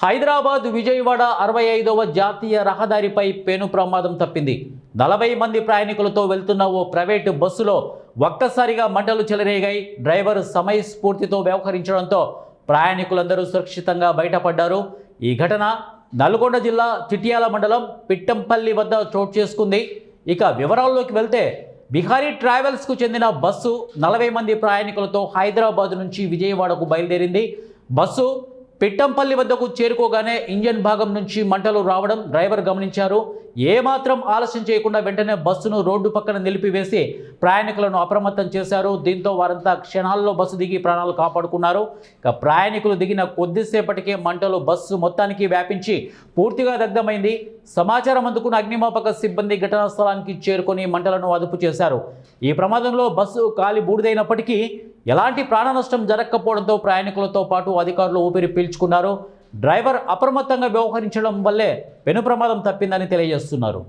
హైదరాబాద్ విజయవాడ 65వ జాతీయ రహదారిపై పెను ప్రమాదం తప్పింది. 40 మంది ప్రయాణికులతో వెళ్తున్న ఓ ప్రైవేటు బస్సులో ఒక్కసారిగా మంటలు చెలరేగాయి. డ్రైవర్ సమయస్ఫూర్తితో వ్యవహరించడంతో ప్రయాణికులందరూ సురక్షితంగా బయటపడ్డారు. ఈ ఘటన నల్గొండ జిల్లా చిట్యాల మండలం పిట్టంపల్లి వద్ద చోటు చేసుకుంది. ఇక వివరాల్లోకి వెళ్తే బిహారీ ట్రావెల్స్కు చెందిన బస్సు 40 మంది ప్రయాణికులతో హైదరాబాద్ నుంచి విజయవాడకు బయలుదేరింది. బస్సు పిట్టంపల్లి వద్దకు చేరుకోగానే ఇంజన్ భాగం నుంచి మంటలు రావడం డ్రైవర్ గమనించారు. ఏమాత్రం ఆలస్యం చేయకుండా వెంటనే బస్సును రోడ్డు పక్కన నిలిపివేసి ప్రయాణికులను అప్రమత్తం చేశారు. దీంతో వారంతా క్షణాల్లో బస్సు దిగి ప్రాణాలు కాపాడుకున్నారు. ఇక ప్రయాణికులు దిగిన కొద్దిసేపటికే మంటలు బస్సు మొత్తానికి వ్యాపించి పూర్తిగా దగ్ధమైంది. సమాచారం అందుకున్న అగ్నిమాపక సిబ్బంది ఘటనా స్థలానికి చేరుకొని మంటలను అదుపు చేశారు. ఈ ప్రమాదంలో బస్సు కాలి బూడిదైనప్పటికీ ఎలాంటి ప్రాణ నష్టం జరగకపోవడంతో ప్రయాణికులతో పాటు అధికారులు ఊపిరి పీల్చుకున్నారు. డ్రైవర్ అప్రమత్తంగా వ్యవహరించడం వల్లే పెను ప్రమాదం తప్పిందని తెలియజేస్తున్నారు.